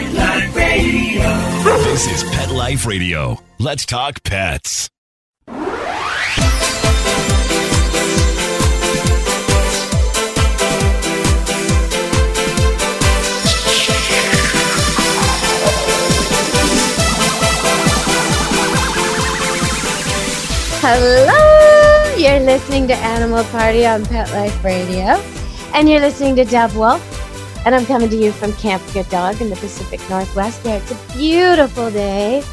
Pet Life Radio. This is Pet Life Radio. Let's talk pets. Hello! You're listening to Animal Party on Pet Life Radio. And you're listening to Deb Wolf. And I'm coming to you from Camp Good Dog in the Pacific Northwest. Yeah, it's a beautiful day.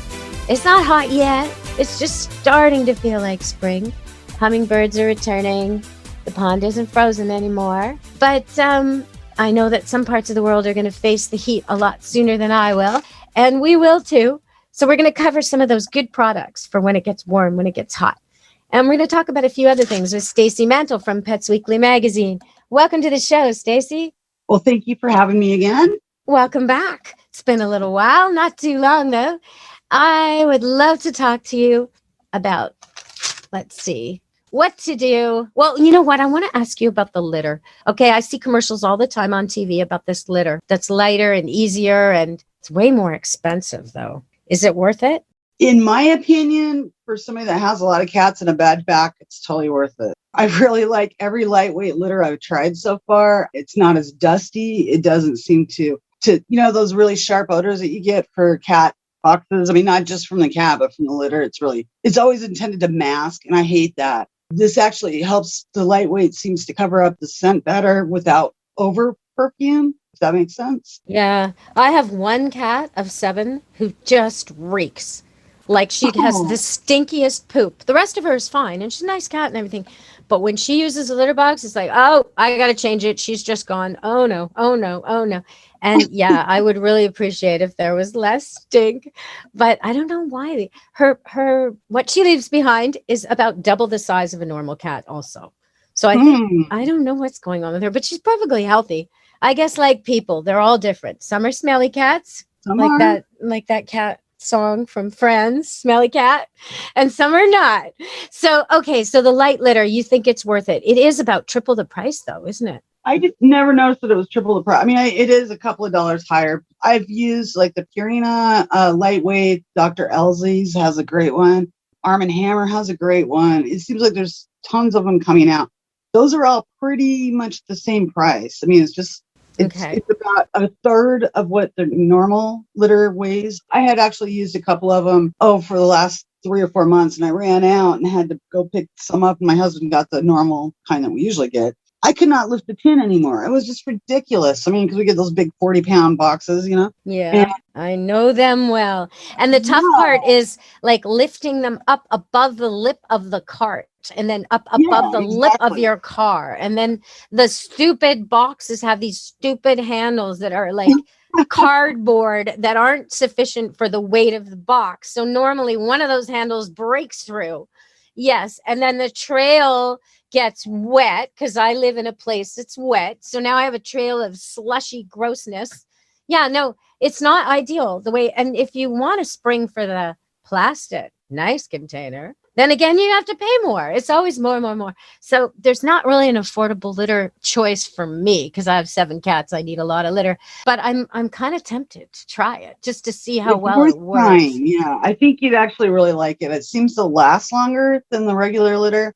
It's not hot yet. It's just starting to feel like spring. Hummingbirds are returning. The pond isn't frozen anymore. But I know that some parts of the world are going to face the heat a lot sooner than I will. And we will too. So we're going to cover some of those good products for when it gets warm, when it gets hot. And we're going to talk about a few other things with Stacy Mantle from Pets Weekly magazine. Welcome to the show, Stacy. Well, thank you for having me again. Welcome back. It's been a little while, not too long though. I would love to talk to you about, let's see, what to do. Well, you know what? I want to ask you about the litter. Okay, I see commercials all the time on TV about this litter that's lighter and easier, and it's way more expensive though. Is it worth it? In my opinion, for somebody that has a lot of cats and a bad back, it's totally worth it. I really like every lightweight litter I've tried so far. It's not as dusty. It doesn't seem to those really sharp odors that you get for cat boxes. I mean, not just from the cat, but from the litter. It's always intended to mask. And I hate that. This actually helps. The lightweight seems to cover up the scent better without over perfume. Does that make sense? Yeah. I have one cat of 7 who just reeks. Like she has the stinkiest poop. The rest of her is fine. And she's a nice cat and everything. But when she uses a litter box, it's like, oh, I got to change it. She's just gone. Oh, no. Oh, no. Oh, no. And yeah, I would really appreciate if there was less stink. But I don't know why. What she leaves behind is about double the size of a normal cat also. So I think, I don't know what's going on with her, but she's perfectly healthy. I guess like people, they're all different. Some are smelly cats, like that cat song from Friends, Smelly Cat, and some are not. So, okay, so the light litter, you think it's worth it. It is about triple the price though, isn't it? I just never noticed that it was triple the price. I mean, it is a couple of dollars higher. I've used like the Purina lightweight. Dr. Elsie's has a great one. Arm & Hammer has a great one. It seems like there's tons of them coming out. Those are all pretty much the same price. I mean, it's about a third of what the normal litter weighs. I had actually used a couple of them, for the last 3 or 4 months, and I ran out and had to go pick some up. And my husband got the normal kind that we usually get. I could not lift the tin anymore. It was just ridiculous. I mean, because we get those big 40-pound boxes, you know? Yeah, I know them well. And the tough part is like lifting them up above the lip of the cart and then up above the lip of your car. And then the stupid boxes have these stupid handles that are like cardboard that aren't sufficient for the weight of the box. So normally one of those handles breaks through. Yes. And then the trail gets wet because I live in a place that's wet. So now I have a trail of slushy grossness. Yeah, no, it's not ideal the way. And if you want to spring for the plastic, nice container, then again, you have to pay more. It's always more. So there's not really an affordable litter choice for me because I have 7 cats. I need a lot of litter, but I'm kind of tempted to try it just to see how well it works. Trying. Yeah, I think you'd actually really like it. It seems to last longer than the regular litter.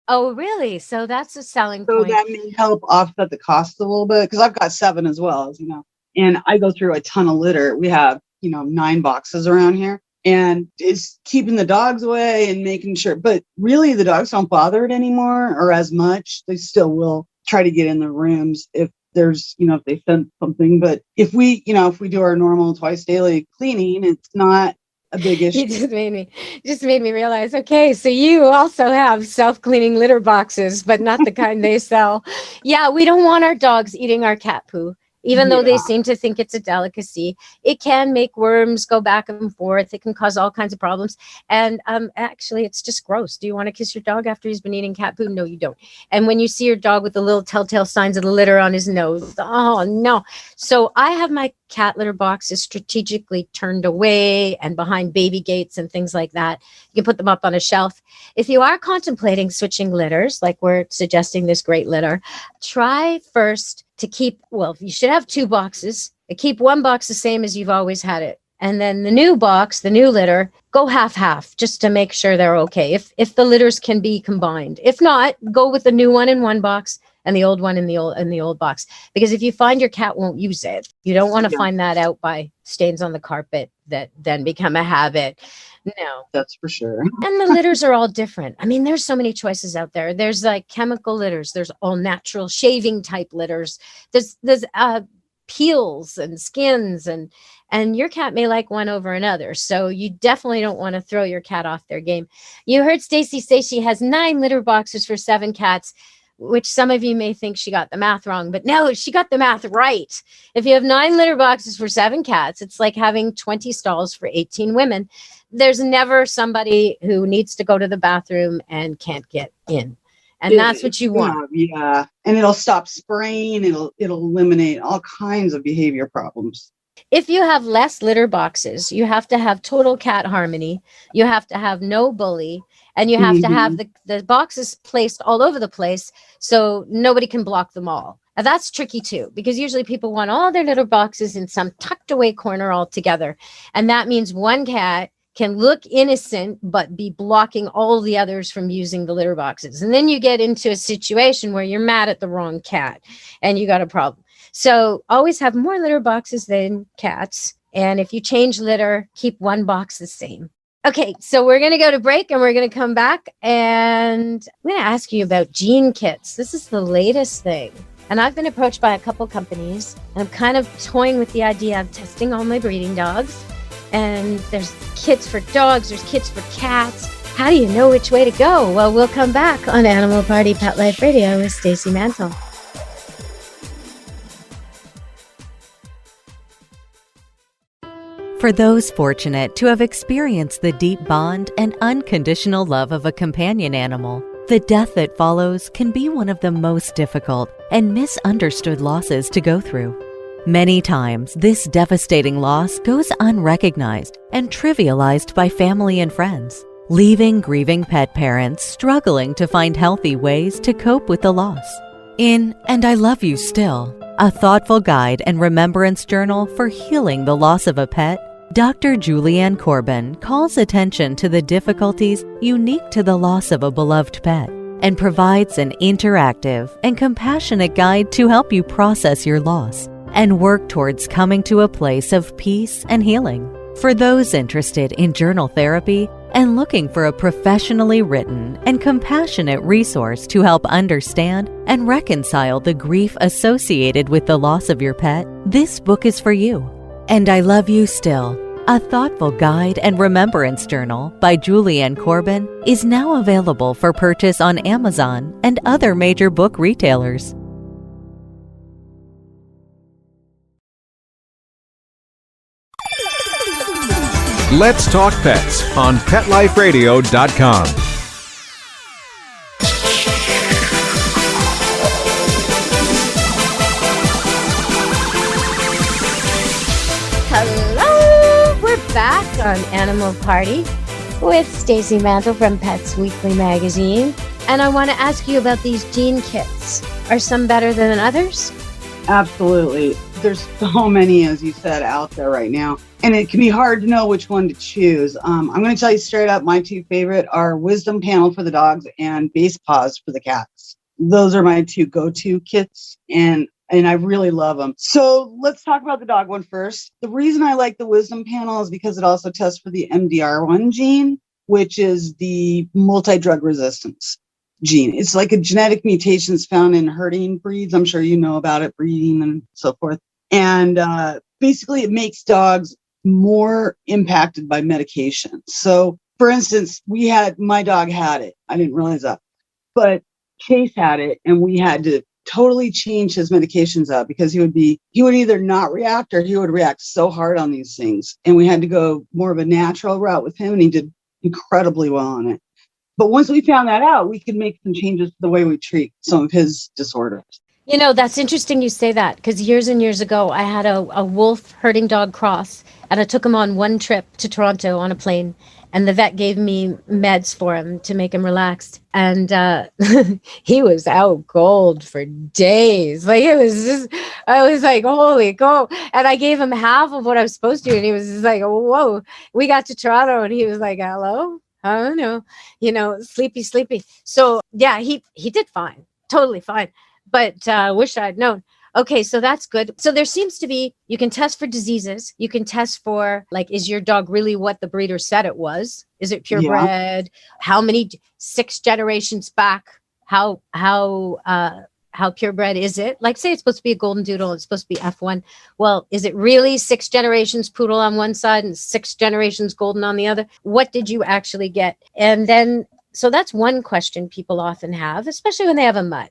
Oh, really? So that's a selling point. So that may help offset the cost a little bit because I've got 7 as well, as you know, and I go through a ton of litter. We have, 9 boxes around here. And it's keeping the dogs away and making sure. But really, the dogs don't bother it anymore or as much. They still will try to get in the rooms if there's, if they sense something. But if we do our normal twice daily cleaning, it's not a big issue. You just made me realize, okay, so you also have self-cleaning litter boxes, but not the kind they sell. Yeah, we don't want our dogs eating our cat poo. Even though they seem to think it's a delicacy, it can make worms go back and forth. It can cause all kinds of problems. And actually, it's just gross. Do you want to kiss your dog after he's been eating cat food? No, you don't. And when you see your dog with the little telltale signs of the litter on his nose, oh, no. So I have my cat litter boxes strategically turned away and behind baby gates and things like that. You can put them up on a shelf. If you are contemplating switching litters, like we're suggesting this great litter, try first to keep, you should have 2 boxes Keep one box the same as you've always had it. And then the new box, the new litter, go half, just to make sure they're okay. If the litters can be combined. If not, go with the new one in one box and the old one in the old box. Because if you find your cat won't use it, you don't want to find that out by stains on the carpet that then become a habit. No. That's for sure. And the litters are all different. I mean, there's so many choices out there. There's like chemical litters. There's all natural shaving type litters. There's peels and skins, and your cat may like one over another. So you definitely don't want to throw your cat off their game. You heard Stacy say she has 9 litter boxes for 7 cats, which some of you may think she got the math wrong, but no, she got the math right. If you have 9 litter boxes for 7 cats, it's like having 20 stalls for 18 women. There's never somebody who needs to go to the bathroom and can't get in. And that's what you want. Yeah. And it'll stop spraying. It'll eliminate all kinds of behavior problems. If you have less litter boxes, you have to have total cat harmony. You have to have no bully. And you have to have the boxes placed all over the place so nobody can block them all. Now, that's tricky too, because usually people want all their litter boxes in some tucked away corner all together. And that means one cat can look innocent, but be blocking all the others from using the litter boxes. And then you get into a situation where you're mad at the wrong cat and you got a problem. So always have more litter boxes than cats. And if you change litter, keep one box the same. Okay, so we're going to go to break and we're going to come back. And I'm going to ask you about gene kits. This is the latest thing. And I've been approached by a couple companies. And I'm kind of toying with the idea of testing all my breeding dogs. And there's kits for dogs, there's kits for cats. How do you know which way to go? Well, we'll come back on Animal Party Pet Life Radio with Stacy Mantle. For those fortunate to have experienced the deep bond and unconditional love of a companion animal, the death that follows can be one of the most difficult and misunderstood losses to go through. Many times, this devastating loss goes unrecognized and trivialized by family and friends, leaving grieving pet parents struggling to find healthy ways to cope with the loss. In And I Love You Still, a thoughtful guide and remembrance journal for healing the loss of a pet, Dr. Julianne Corbin calls attention to the difficulties unique to the loss of a beloved pet and provides an interactive and compassionate guide to help you process your loss and work towards coming to a place of peace and healing. For those interested in journal therapy and looking for a professionally written and compassionate resource to help understand and reconcile the grief associated with the loss of your pet, this book is for you. And I Love You Still, a thoughtful guide and remembrance journal by Julianne Corbin, is now available for purchase on Amazon and other major book retailers. Let's Talk Pets on PetLifeRadio.com. Hello, we're back on Animal Party with Stacy Mantle from Pets Weekly magazine. And I want to ask you about these gene kits. Are some better than others? Absolutely. There's so many, as you said, out there right now. And it can be hard to know which one to choose. I'm going to tell you straight up, my 2 favorite are Wisdom Panel for the dogs and Base Paws for the cats. Those are my 2 go-to kits, and I really love them. So let's talk about the dog one first. The reason I like the Wisdom Panel is because it also tests for the MDR1 gene, which is the multi-drug resistance gene. It's like a genetic mutations found in herding breeds. I'm sure you know about it, breeding and so forth. And basically it makes dogs more impacted by medication. So for instance, my dog had it. I didn't realize that, but Chase had it, and we had to totally change his medications up because he would either not react or he would react so hard on these things. And we had to go more of a natural route with him, and he did incredibly well on it. But once we found that out, we could make some changes to the way we treat some of his disorders. You know, that's interesting you say that, because years and years ago, I had a wolf herding dog cross, And I took him on one trip to Toronto on a plane, and the vet gave me meds for him to make him relaxed. And he was out cold for days. Like, it was just, I was like, holy cow. And I gave him half of what I was supposed to. And he was just like, whoa. We got to Toronto and he was like, hello? I don't know, sleepy. So yeah, he did fine, totally fine. But wish I'd known. Okay, so that's good. So there seems to be, you can test for diseases. You can test for, like, is your dog really what the breeder said it was? Is it purebred? How many, 6 generations back? How purebred is it? Like, say it's supposed to be a golden doodle, it's supposed to be F1. Well, is it really 6 generations poodle on one side and 6 generations golden on the other? What did you actually get? And then, so that's one question people often have, especially when they have a mutt.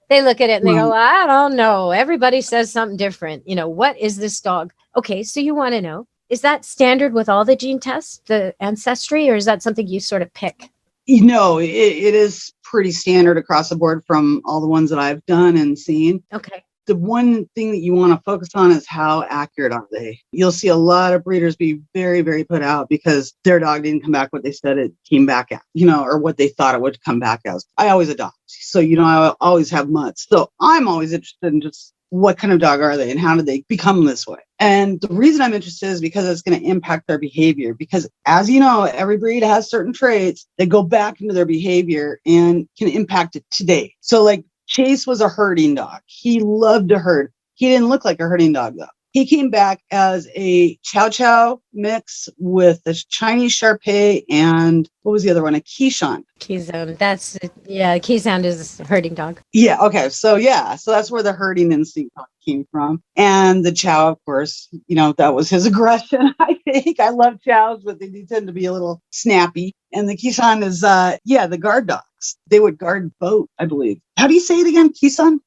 They look at it and they go, I don't know. Everybody says something different. What is this dog? Okay, so you want to know, is that standard with all the gene tests, the ancestry, or is that something you sort of pick? It is pretty standard across the board from all the ones that I've done and seen. Okay. The one thing that you want to focus on is how accurate are they? You'll see a lot of breeders be very, very put out because their dog didn't come back what they said it came back at, or what they thought it would come back as. I always adopt. So, I always have mutts. So I'm always interested in just what kind of dog are they and how did they become this way? And the reason I'm interested is because it's going to impact their behavior. Because as you know, every breed has certain traits that go back into their behavior and can impact it today. So like Chase was a herding dog. He loved to herd. He didn't look like a herding dog though. He came back as a Chow Chow mix with a Chinese Shar Pei and what was the other one? A Keeshond. Keeshond. Keeshond is a herding dog. Yeah. Okay. So that's where the herding instinct came from. And the Chow, of course, that was his aggression. I think I love Chows, but they do tend to be a little snappy. And the Keeshond is, the guard dogs. They would guard boat, I believe. How do you say it again? Keeshond?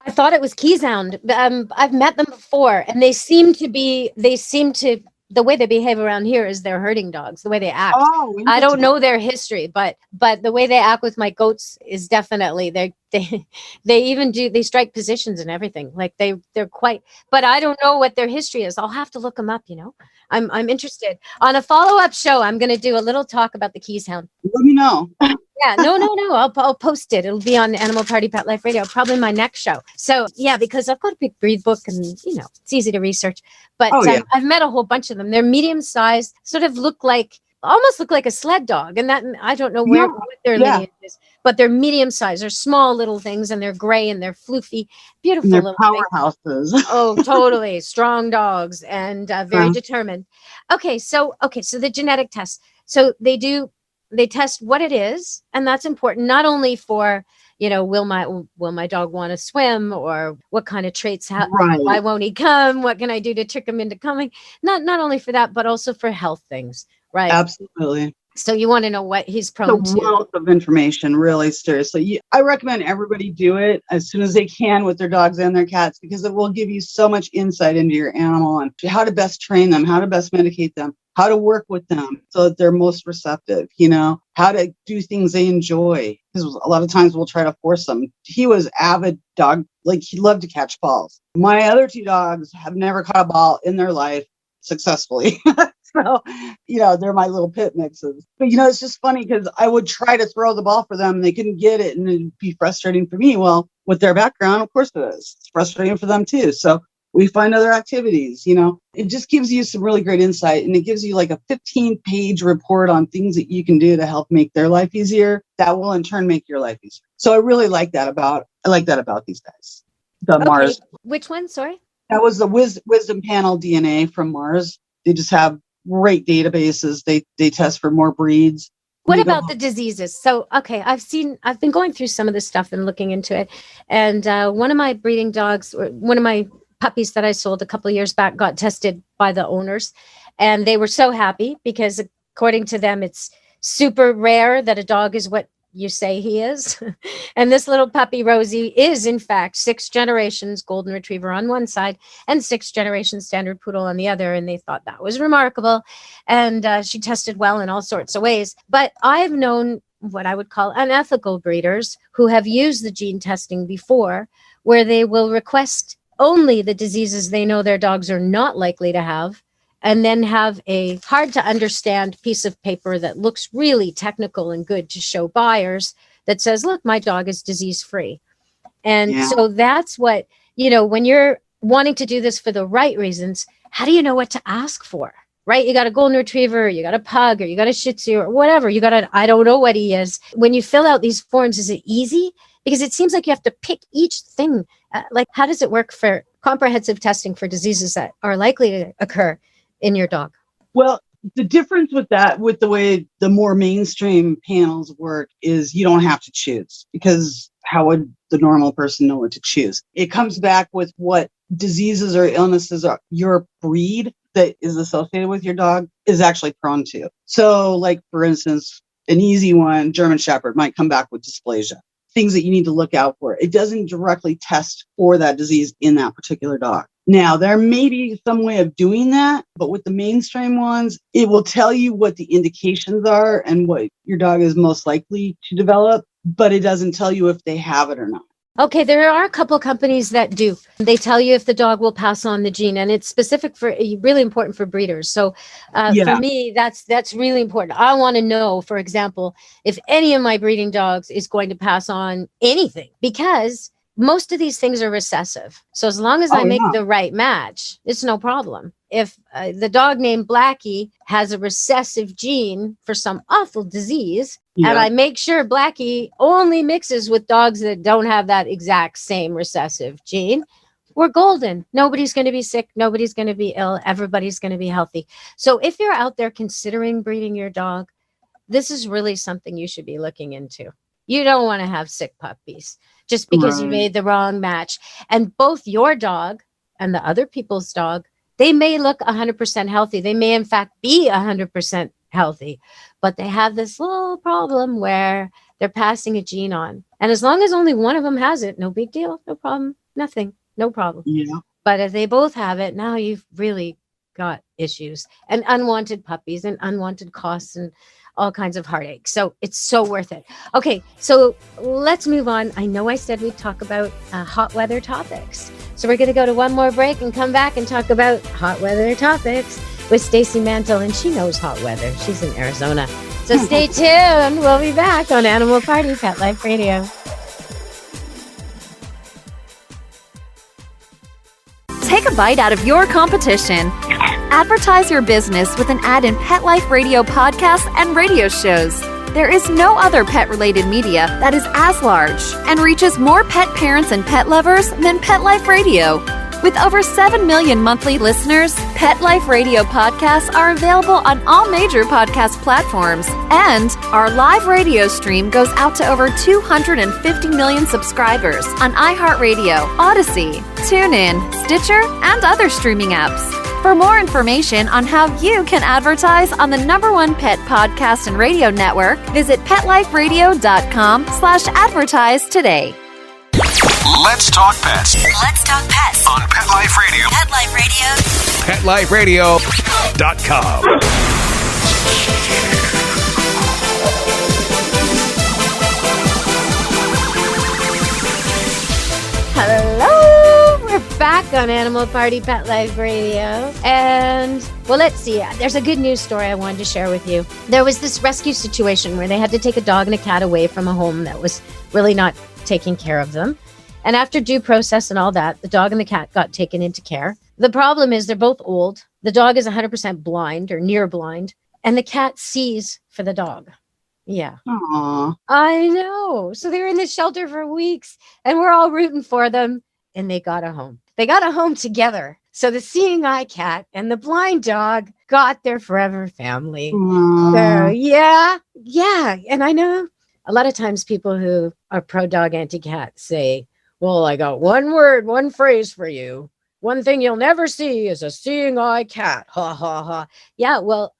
I thought it was Keeshond. I've met them before, and the way they behave around here is they're herding dogs, the way they act. Oh, I don't know their history, but the way they act with my goats is definitely, they strike positions and everything. Like they're quite, but I don't know what their history is. I'll have to look them up, I'm interested. On a follow-up show, I'm going to do a little talk about the Keeshond. Let me know. Yeah, no. I'll post it. It'll be on Animal Party Pet Life Radio, probably my next show. So yeah, because I've got a big breed book and it's easy to research. But I've met a whole bunch of them. They're medium sized, sort of almost look like a sled dog. And that, I don't know what their lineage is, but they're medium sized. They're small little things and they're gray and they're floofy, beautiful and little powerhouses. Oh, totally. Strong dogs and very determined. Okay, so the genetic test. So they test what it is, and that's important not only for will my dog want to swim, or what kind of traits why won't he come, what can I do to trick him into coming, not only for that but also for health things, right? Absolutely. So you want to know what he's prone to. A wealth of information, really, seriously. I recommend everybody do it as soon as they can with their dogs and their cats, because it will give you so much insight into your animal and how to best train them, how to best medicate them, how to work with them so that they're most receptive, how to do things they enjoy. Because a lot of times we'll try to force them. He was avid dog, like he loved to catch balls. My other 2 dogs have never caught a ball in their life successfully. So, they're my little pit mixes. But, it's just funny because I would try to throw the ball for them and they couldn't get it, and it'd be frustrating for me. Well, with their background, of course it is. It's frustrating for them too. So we find other activities, It just gives you some really great insight, and it gives you like a 15-page report on things that you can do to help make their life easier. That will in turn make your life easier. So I really like that about these guys. The Mars. Which one? Sorry. That was the Wisdom Panel DNA from Mars. They just have great databases. They test for more breeds. What about the diseases? So, okay, I've been going through some of this stuff and looking into it. And one of my breeding dogs, or one of my puppies that I sold a couple of years back, got tested by the owners. And they were so happy because according to them, it's super rare that a dog is what you say he is. And this little puppy, Rosie, is in fact 6 generations golden retriever on one side and 6 generations standard poodle on the other. And they thought that was remarkable. And she tested well in all sorts of ways. But I've known what I would call unethical breeders who have used the gene testing before, where they will request only the diseases they know their dogs are not likely to have, and then have a hard to understand piece of paper that looks really technical and good to show buyers that says, look, my dog is disease free. And so that's what, when you're wanting to do this for the right reasons, how do you know what to ask for? Right? You got a golden retriever, you got a pug, or you got a shih tzu, or whatever. You got I don't know what he is. When you fill out these forms, is it easy? Because it seems like you have to pick each thing. Like, how does it work for comprehensive testing for diseases that are likely to occur in your dog? Well, the difference with that, with the way the more mainstream panels work, is you don't have to choose, because how would the normal person know what to choose? It comes back with what diseases or illnesses are your breed that is associated with your dog is actually prone to. So, like, for instance, an easy one, German Shepherd, might come back with dysplasia, things that you need to look out for. It doesn't directly test for that disease in that particular dog. Now, there may be some way of doing that, but with the mainstream ones, it will tell you what the indications are and what your dog is most likely to develop, but it doesn't tell you if they have it or not. Okay, there are a couple companies that do. They tell you if the dog will pass on the gene, and it's specific for really important for breeders. So for me, that's really important. I want to know, for example, if any of my breeding dogs is going to pass on anything, because most of these things are recessive. So as long as I make the right match, it's no problem. If the dog named Blackie has a recessive gene for some awful disease, and I make sure Blackie only mixes with dogs that don't have that exact same recessive gene, we're golden. Nobody's going to be sick. Nobody's going to be ill. Everybody's going to be healthy. So if you're out there considering breeding your dog, this is really something you should be looking into. You don't want to have sick puppies just because you made the wrong match. And both your dog and the other people's dog, they may look 100% healthy. They may, in fact, be 100% healthy, but they have this little problem where they're passing a gene on. And as long as only one of them has it, no big deal, no problem, nothing, no problem. Yeah. But if they both have it, now you've really got issues and unwanted puppies and unwanted costs and all kinds of heartache. So it's so worth it. Okay, so let's move on. I know I said we'd talk about hot weather topics. So we're going to go to one more break and come back and talk about hot weather topics with Stacy Mantle, and she knows hot weather. She's in Arizona. So stay tuned. We'll be back on Animal Party Pet Life Radio. Take a bite out of your competition. Advertise your business with an ad in Pet Life Radio podcasts and radio shows. There is no other pet-related media that is as large and reaches more pet parents and pet lovers than Pet Life Radio. With over 7 million monthly listeners, Pet Life Radio podcasts are available on all major podcast platforms, and our live radio stream goes out to over 250 million subscribers on iHeartRadio, Odyssey, TuneIn, Stitcher, and other streaming apps. For more information on how you can advertise on the #1 pet podcast and radio network, visit PetLifeRadio.com/advertise today. Let's talk pets. Let's talk pets On Pet Life Radio. Pet Life Radio. PetLifeRadio.com. Hello, we're back on Animal Party Pet Life Radio. And, well, let's see. There's a good news story I wanted to share with you. There was this rescue situation where they had to take a dog and a cat away from a home that was really not taking care of them. And after due process and all that, the dog and the cat got taken into care. The problem is they're both old. The dog is 100% blind or near blind, and the cat sees for the dog. Yeah. Aww. I know. So they were in the shelter for weeks, and we're all rooting for them, and they got a home. They got a home together. So the seeing eye cat and the blind dog got their forever family. So yeah. And I know a lot of times people who are pro-dog, anti-cat say, well, I got one word, one phrase for you. One thing you'll never see is a seeing eye cat. Ha, ha, ha. Yeah, well,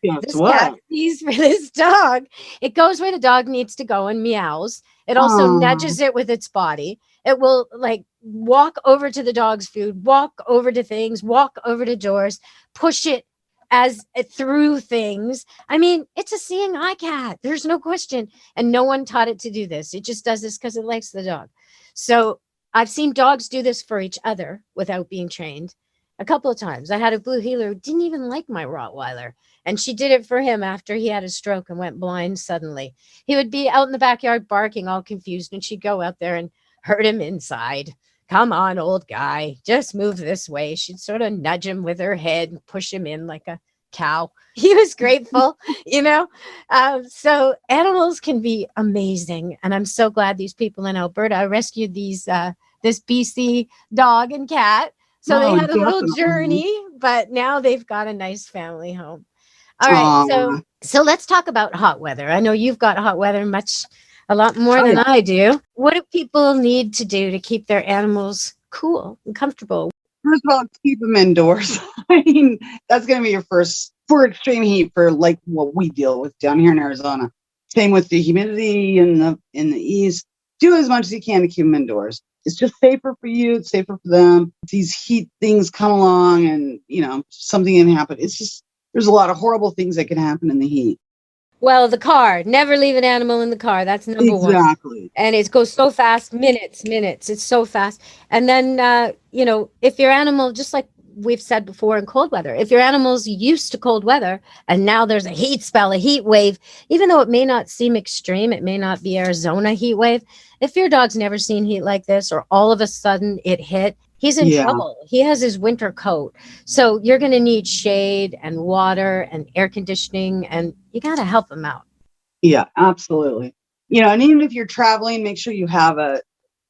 this cat sees for this dog. It goes where the dog needs to go and meows. It also nudges it with its body. It will like walk over to the dog's food, walk over to things, walk over to doors, push it as through things. I mean, it's a seeing eye cat. There's no question. And no one taught it to do this. It just does this because it likes the dog. So I've seen dogs do this for each other without being trained. a couple of times. I had a blue heeler who didn't even like my Rottweiler. And she did it for him after he had a stroke and went blind suddenly. He would be out in the backyard barking, all confused, and she'd go out there and hurt him inside. Come on, old guy, just move this way. She'd sort of nudge him with her head and push him in like a cow. He was grateful, you know. So animals can be amazing, and I'm so glad these people in Alberta rescued this BC dog and cat. So they had a little journey, but now they've got a nice family home. All right, so let's talk about hot weather. I know you've got hot weather a lot more than I do. What do people need to do to keep their animals cool and comfortable? First of all, keep them indoors. I mean, that's going to be your first for extreme heat for like what we deal with down here in Arizona. Same with the humidity in the east. Do as much as you can to keep them indoors. It's just safer for you. It's safer for them. These heat things come along and, something can happen. It's just, there's a lot of horrible things that can happen in the heat. Well, the car, never leave an animal in the car. That's number one. Exactly. And it goes so fast, minutes. It's so fast. And then, if your animal, just like we've said before in cold weather, if your animal's used to cold weather and now there's a heat spell, a heat wave, even though it may not seem extreme, it may not be Arizona heat wave. If your dog's never seen heat like this, or all of a sudden it hit, he's in trouble. He has his winter coat. So you're going to need shade and water and air conditioning, and you got to help him out. Yeah, absolutely. And even if you're traveling, make sure you have a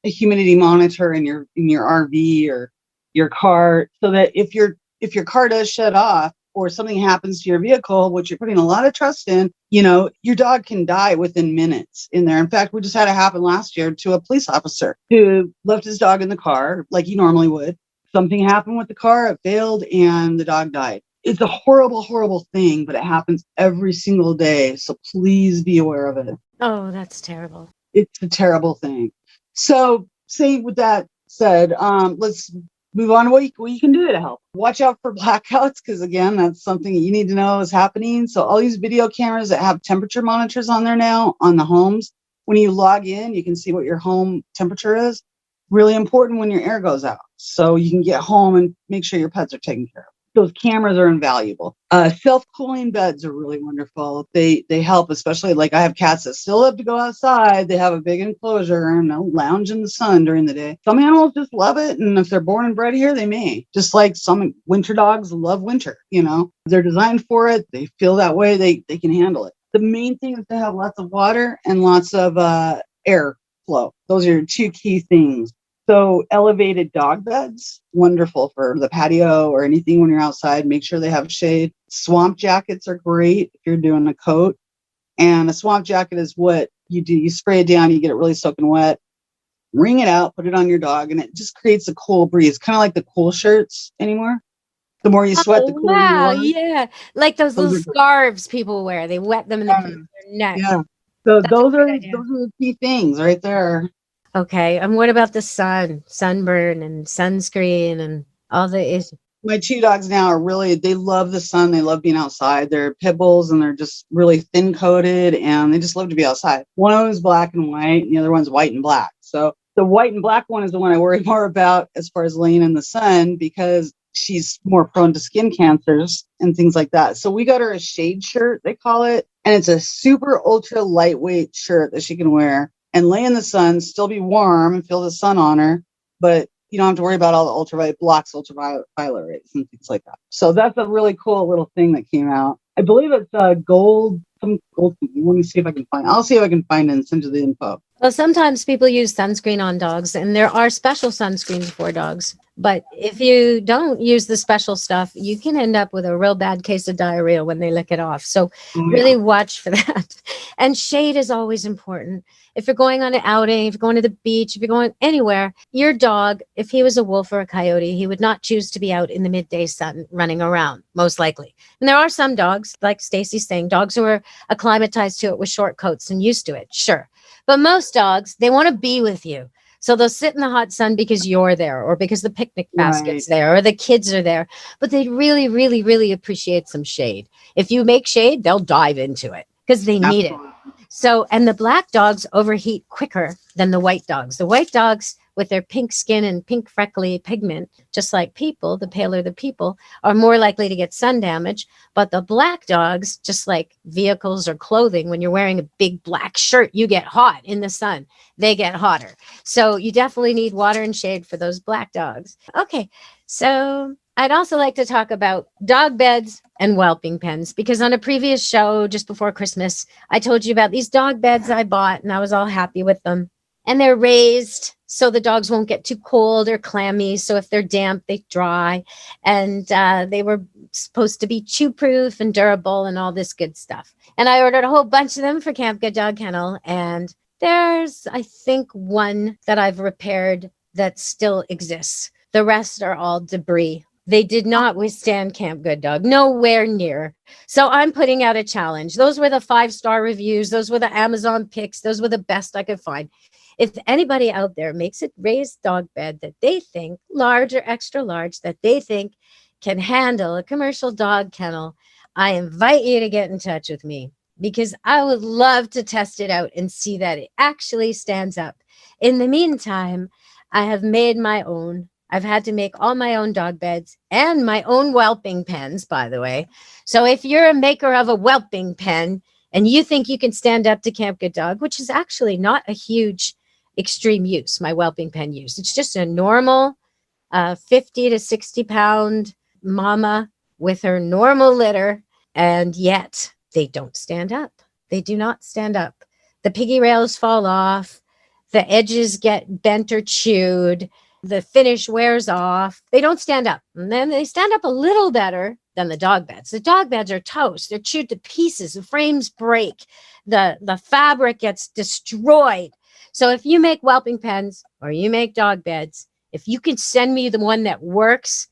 humidity monitor in your RV or your car, so that if your car does shut off or something happens to your vehicle, which you're putting a lot of trust in, your dog can die within minutes in there. In fact, we just had it happen last year to a police officer who left his dog in the car like he normally would. Something happened with the car, it failed, and the dog died. It's a horrible, horrible thing, but it happens every single day. So please be aware of it. Oh, that's terrible. It's a terrible thing. So with that said, let's move on to what you can do to help. Watch out for blackouts, because again, that's something that you need to know is happening. So all these video cameras that have temperature monitors on there now on the homes, when you log in, you can see what your home temperature is. Really important when your air goes out, so you can get home and make sure your pets are taken care of. Those cameras are invaluable. Self-cooling beds are really wonderful. They help, especially like I have cats that still love to go outside. They have a big enclosure and they'll lounge in the sun during the day. Some animals just love it. And if they're born and bred here, they may. Just like some winter dogs love winter, They're designed for it. They feel that way. They can handle it. The main thing is to have lots of water and lots of air flow. Those are your two key things. So elevated dog beds, wonderful for the patio or anything when you're outside. Make sure they have shade. Swamp jackets are great if you're doing a coat. And a swamp jacket is what you do. You spray it down, you get it really soaking wet, wring it out, put it on your dog, and it just creates a cool breeze. Kind of like the cool shirts anymore. The more you sweat, the cooler you are. Yeah. Like those little scarves people wear. They wet them in their neck. Yeah. So those are the key things right there. Okay. And what about the sunburn and sunscreen and all the issues? My two dogs now they love the sun. They love being outside. They're pit bulls and they're just really thin coated and they just love to be outside. One of them is black and white and the other one's white and black. So the white and black one is the one I worry more about as far as laying in the sun, because she's more prone to skin cancers and things like that. So we got her a shade shirt, they call it. And it's a super ultra lightweight shirt that she can wear and lay in the sun, still be warm and feel the sun on her, but you don't have to worry about all the ultraviolet ultraviolet rays and things like that. So that's a really cool little thing that came out. I believe it's gold. Let me see if I can find. I'll see if I can find it and send you the info. Well, sometimes people use sunscreen on dogs, and there are special sunscreens for dogs. But if you don't use the special stuff, you can end up with a real bad case of diarrhea when they lick it off. So really watch for that. And shade is always important. If you're going on an outing, if you're going to the beach, if you're going anywhere, your dog, if he was a wolf or a coyote, he would not choose to be out in the midday sun running around, most likely. And there are some dogs, like Stacy's saying, dogs who are acclimatized to it with short coats and used to it, sure. But most dogs, they want to be with you. So they'll sit in the hot sun because you're there, or because the picnic basket's there, or the kids are there. But they really, really, really appreciate some shade. If you make shade, they'll dive into it because they need it. So, and the black dogs overheat quicker than the white dogs. The white dogs with their pink skin and pink freckly pigment, just like people, the paler the people, are more likely to get sun damage. But the black dogs, just like vehicles or clothing, when you're wearing a big black shirt, you get hot in the sun. They get hotter. So you definitely need water and shade for those black dogs. Okay, so I'd also like to talk about dog beds and whelping pens, because on a previous show just before Christmas, I told you about these dog beds I bought and I was all happy with them. And they're raised so the dogs won't get too cold or clammy. So if they're damp, they dry. And they were supposed to be chew proof and durable and all this good stuff. And I ordered a whole bunch of them for Camp Good Dog Kennel. And there's, I think, one that I've repaired that still exists. The rest are all debris. They did not withstand Camp Good Dog, nowhere near. So I'm putting out a challenge. Those were the 5-star reviews. Those were the Amazon picks. Those were the best I could find. If anybody out there makes a raised dog bed that they think, large or extra large, that they think can handle a commercial dog kennel, I invite you to get in touch with me, because I would love to test it out and see that it actually stands up. In the meantime, I have made my own. I've had to make all my own dog beds and my own whelping pens, by the way. So if you're a maker of a whelping pen and you think you can stand up to Camp Good Dog, which is actually not a huge extreme use, my whelping pen use. It's just a normal 50 to 60 pound mama with her normal litter, and yet they don't stand up. They do not stand up. The piggy rails fall off. The edges get bent or chewed. The finish wears off. They don't stand up. And then they stand up a little better than the dog beds. The dog beds are toast. They're chewed to pieces. The frames break. The fabric gets destroyed. So if you make whelping pens or you make dog beds, if you can send me the one that works,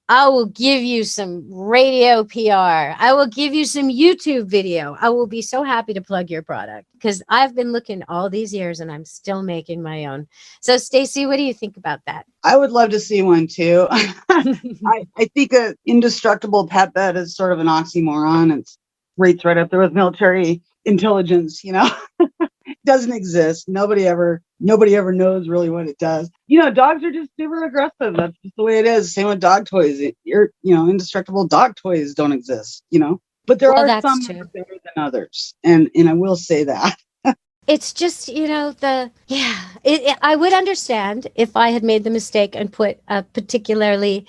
I will give you some radio PR. I will give you some YouTube video. I will be so happy to plug your product, because I've been looking all these years and I'm still making my own. So Stacy, what do you think about that? I would love to see one too. I think an indestructible pet bed is sort of an oxymoron. It's rates right up there with military intelligence, doesn't exist. Nobody ever knows really what it does. Dogs are just super aggressive. That's just the way it is. Same with dog toys. Indestructible dog toys don't exist, but there are some that are better than others. And I will say that. It's just, I would understand if I had made the mistake and put a particularly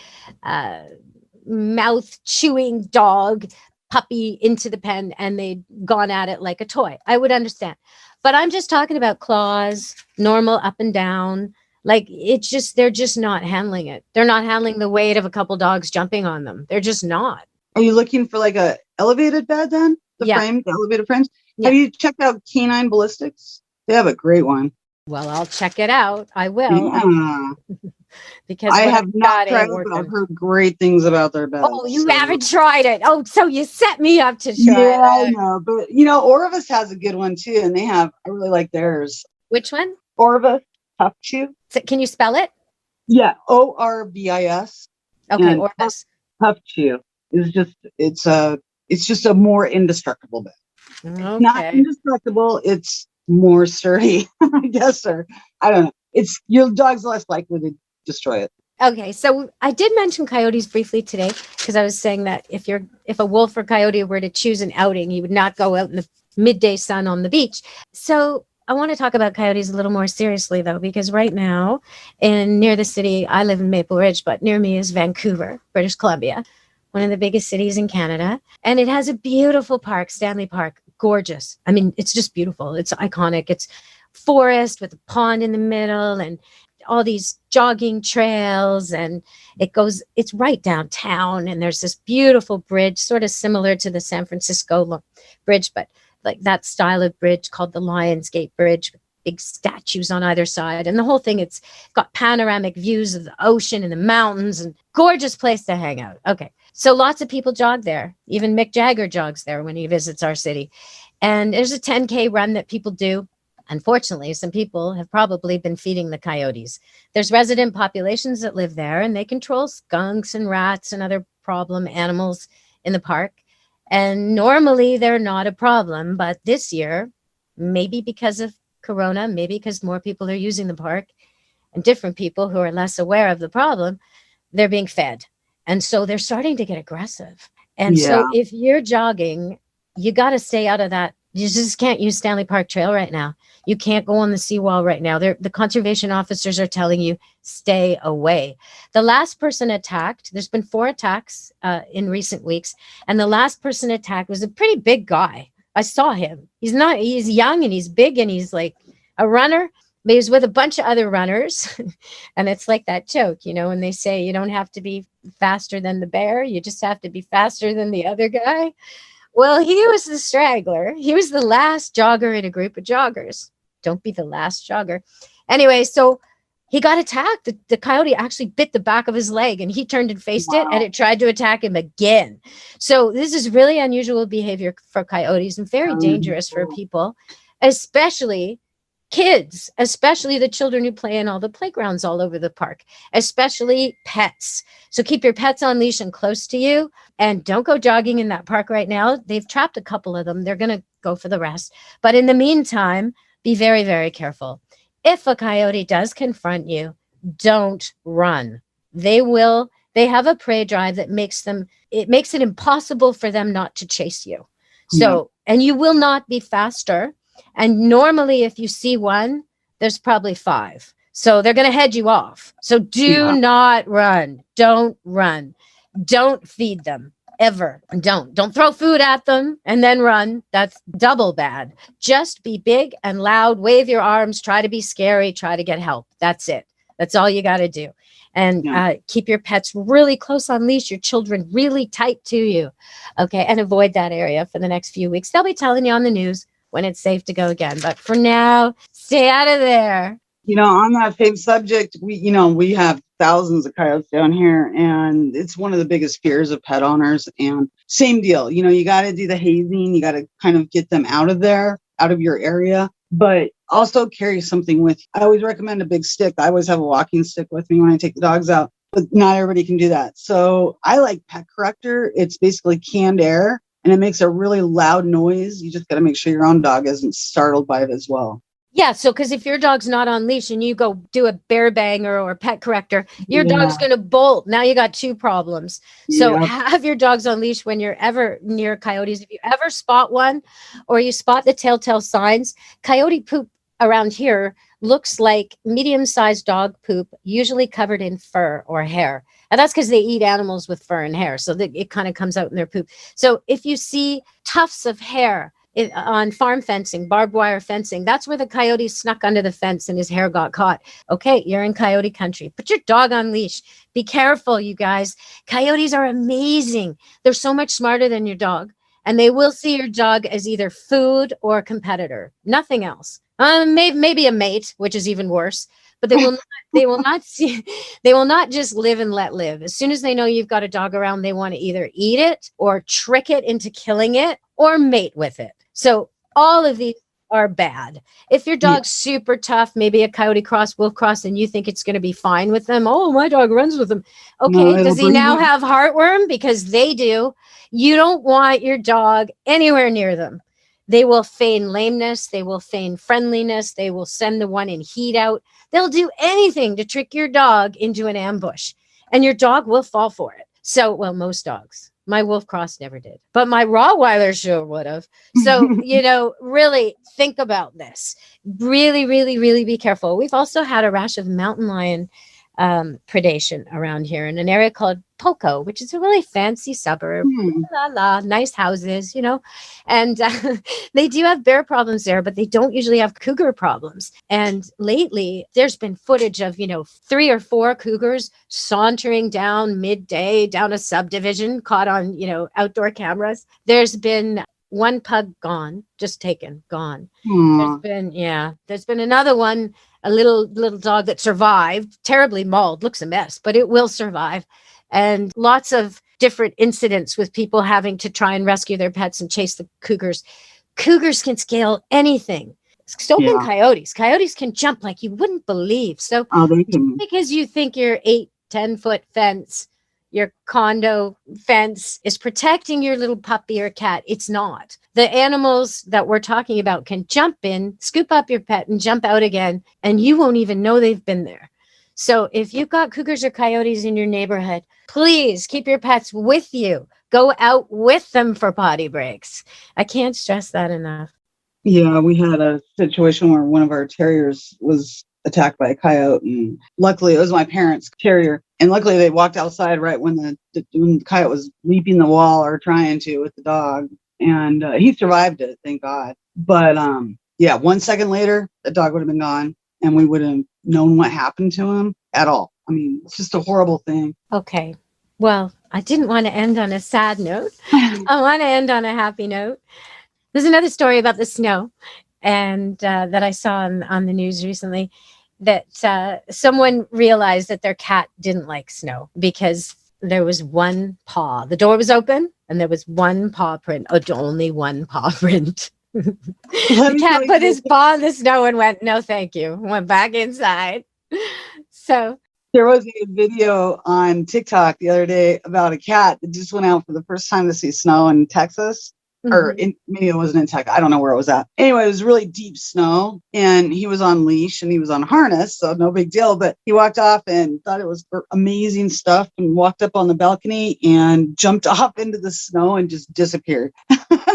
mouth chewing dog puppy into the pen and they'd gone at it like a toy. I would understand. But I'm just talking about claws, normal up and down. Like they're just not handling it. They're not handling the weight of a couple dogs jumping on them. They're just not. Are you looking for like a elevated bed then? The elevated frames? Yeah. Have you checked out Canine Ballistics? They have a great one. Well, I'll check it out. I will. Yeah. Because I have not tried it, but I've heard great things about their beds. Oh, you haven't tried it. Oh, so you set me up to try it. Yeah, I know. But, Orvis has a good one too. And I really like theirs. Which one? Orvis Tough Chew. So, can you spell it? Yeah. Orbis. Okay, Orvis. Tough Chew is it's just a more indestructible bed. Okay. It's not indestructible. It's more sturdy, I guess, or I don't know. It's your dog's less likely to destroy it. Okay, so I did mention coyotes briefly today, because I was saying that if a wolf or coyote were to choose an outing, he would not go out in the midday sun on the beach. So I want to talk about coyotes a little more seriously, though, because right now, near the city, I live in Maple Ridge, but near me is Vancouver, British Columbia, one of the biggest cities in Canada, and it has a beautiful park, Stanley Park, gorgeous. I mean, it's just beautiful. It's iconic. It's forest with a pond in the middle and all these jogging trails, and it's right downtown, and there's this beautiful bridge, sort of similar to the San Francisco bridge, but like that style of bridge called the Lionsgate Bridge, with big statues on either side, and the whole thing, it's got panoramic views of the ocean and the mountains, and gorgeous place to hang out. Okay, so lots of people jog there. Even Mick Jagger jogs there when he visits our city, and there's a 10K run that people do. Unfortunately, some people have probably been feeding the coyotes. There's resident populations that live there, and they control skunks and rats and other problem animals in the park. And normally they're not a problem, but this year, maybe because of Corona, maybe because more people are using the park, and different people who are less aware of the problem, they're being fed. And so they're starting to get aggressive. And Yeah. so if you're jogging, you got to stay out of that. You just can't use Stanley Park Trail right now. You can't go on the seawall right now. The conservation officers are telling you stay away. The last person attacked, there's been 4 attacks in recent weeks. And the last person attacked was a pretty big guy. I saw him. He's young and he's big and he's like a runner, but he's with a bunch of other runners. And it's like that joke, when they say you don't have to be faster than the bear, you just have to be faster than the other guy. Well, he was the straggler. He was the last jogger in a group of joggers. Don't be the last jogger. Anyway, so he got attacked. The coyote actually bit the back of his leg and he turned and faced it and it tried to attack him again. So this is really unusual behavior for coyotes and very dangerous for people, especially kids, especially the children who play in all the playgrounds all over the park, especially pets. So keep your pets on leash and close to you, and don't go jogging in that park right now. They've trapped a couple of them. They're going to go for the rest. But in the meantime, be very, very careful. If a coyote does confront you, don't run. They have a prey drive that makes it impossible for them not to chase you. So, and you will not be faster. And normally, if you see one, there's probably 5. So they're going to head you off. So do not run. Don't run. Don't feed them ever. Don't throw food at them and then run. That's double bad. Just be big and loud. Wave your arms. Try to be scary. Try to get help. That's it. That's all you got to do. And keep your pets really close on leash, your children really tight to you. Okay. And avoid that area for the next few weeks. They'll be telling you on the news when it's safe to go again. But for now, stay out of there. On that same subject, we have thousands of coyotes down here, and it's one of the biggest fears of pet owners. And same deal, you got to do the hazing. You got to kind of get them out of there, out of your area, but also carry something with you. I always recommend a big stick. I always have a walking stick with me when I take the dogs out, but not everybody can do that. So I like Pet Corrector. It's basically canned air, and it makes a really loud noise. You just got to make sure your own dog isn't startled by it as well. Yeah. So, because if your dog's not on leash and you go do a bear banger or Pet Corrector, your dog's going to bolt. Now you got 2 problems. So have your dogs on leash when you're ever near coyotes. If you ever spot one or you spot the telltale signs, coyote poop around here looks like medium-sized dog poop, usually covered in fur or hair. And that's because they eat animals with fur and hair. So that it kind of comes out in their poop. So if you see tufts of hair on farm fencing, barbed wire fencing, that's where the coyote snuck under the fence and his hair got caught. Okay, you're in coyote country. Put your dog on leash. Be careful, you guys. Coyotes are amazing. They're so much smarter than your dog. And they will see your dog as either food or a competitor. Nothing else. Maybe a mate, which is even worse. But they will not just live and let live. As soon as they know you've got a dog around, they want to either eat it or trick it into killing it or mate with it. So all of these are bad. If your dog's super tough, maybe a coyote cross, wolf cross, and you think it's going to be fine with them. Oh, my dog runs with them. Okay, does he now have heartworm? Because they do. You don't want your dog anywhere near them. They will feign lameness. They will feign friendliness. They will send the one in heat out. They'll do anything to trick your dog into an ambush, and your dog will fall for it. So, well, most dogs. My wolf cross never did, but my Rottweiler sure would have. So, really think about this. Really, really, really be careful. We've also had a rash of mountain lion predation around here in an area called Poco, which is a really fancy suburb. Nice houses, and they do have bear problems there, but they don't usually have cougar problems. And lately there's been footage of 3 or 4 cougars sauntering down midday down a subdivision, caught on outdoor cameras. There's been 1 pug gone, just taken, gone. There's been another one, a little dog that survived, terribly mauled, looks a mess, but it will survive. And lots of different incidents with people having to try and rescue their pets and chase the cougars. Cougars can scale anything. So can coyotes. Coyotes can jump like you wouldn't believe. So because you think your 8-10 foot fence, your condo fence is protecting your little puppy or cat, it's not. The animals that we're talking about can jump in, scoop up your pet and jump out again, and you won't even know they've been there. So if you've got cougars or coyotes in your neighborhood, please keep your pets with you. Go out with them for potty breaks. I can't stress that enough. Yeah, we had a situation where one of our terriers was attacked by a coyote, and luckily it was my parents' terrier. And luckily they walked outside right when the coyote was leaping the wall or trying to with the dog, and he survived it, thank God. But yeah, 1 second later, the dog would have been gone, and we wouldn't have known what happened to him at all. I mean, it's just a horrible thing. Okay. Well, I didn't want to end on a sad note. I want to end on a happy note. There's another story about the snow, and that I saw on the news recently, that someone realized that their cat didn't like snow because there was one paw. The door was open, and there was one paw print, only one paw print. The cat put his paw in the snow and went, no, thank you. Went back inside. So there was a video on TikTok the other day about a cat that just went out for the first time to see snow in Texas. Or maybe it wasn't in Texas. I don't know where it was at. Anyway, it was really deep snow, and he was on leash and he was on harness, so no big deal. But he walked off and thought it was amazing stuff, and walked up on the balcony and jumped off into the snow and just disappeared.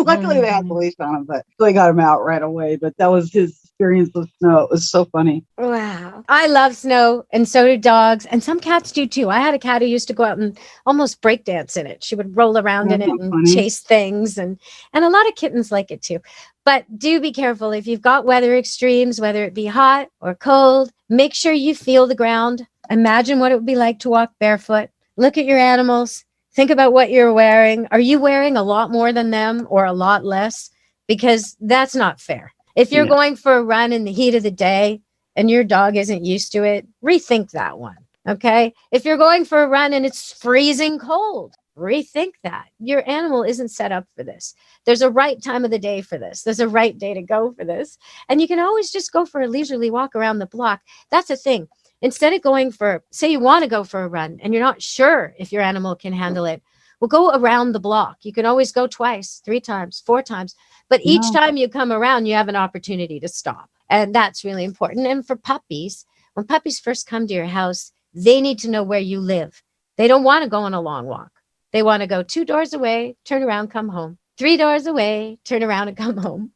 Luckily, they had the leash on him, but they got him out right away. But that was his experience with snow. It was so funny. Wow. I love snow, and so do dogs, and some cats do too. I had a cat who used to go out and almost breakdance in it. She would roll around in it and chase things, and a lot of kittens like it too. But do be careful. If you've got weather extremes, whether it be hot or cold, make sure you feel the ground. Imagine what it would be like to walk barefoot. Look at your animals. Think about what you're wearing. Are you wearing a lot more than them or a lot less? Because that's not fair. If you're going for a run in the heat of the day and your dog isn't used to it, rethink that one. Okay. If you're going for a run and it's freezing cold, rethink that. Your animal isn't set up for this. There's a right time of the day for this. There's a right day to go for this. And you can always just go for a leisurely walk around the block. That's the thing. Instead of going for, say you want to go for a run and you're not sure if your animal can handle it, well, go around the block. You can always go twice, 3 times, 4 times. But each time you come around, you have an opportunity to stop. And that's really important. And for puppies, when puppies first come to your house, they need to know where you live. They don't want to go on a long walk. They want to go 2 doors away, turn around, come home. 3 doors away, turn around and come home.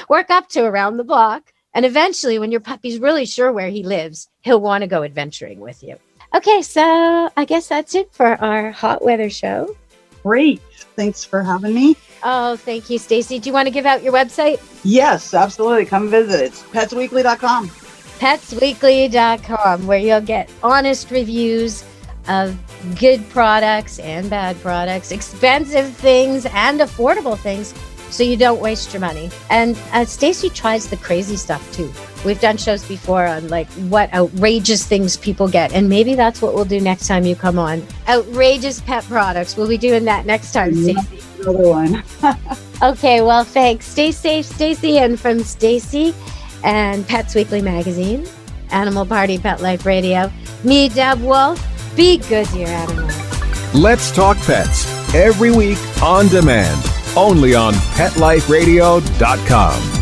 Work up to around the block. And eventually, when your puppy's really sure where he lives, he'll want to go adventuring with you. Okay, so I guess that's it for our hot weather show. Great. Thanks for having me. Oh, thank you, Stacy. Do you want to give out your website? Yes, absolutely. Come visit. It's petsweekly.com. Petsweekly.com, where you'll get honest reviews of good products and bad products, expensive things and affordable things, so you don't waste your money. And Stacy tries the crazy stuff too. We've done shows before on like what outrageous things people get, and maybe that's what we'll do next time you come on. Outrageous pet products. We'll be doing that next time, Stacy. Another one. Okay, well, thanks. Stay safe, Stacy. And from Stacy and Pets Weekly Magazine, Animal Party Pet Life Radio, me, Deb Wolf. Be good to your animals. Let's Talk Pets, every week on demand, only on PetLifeRadio.com.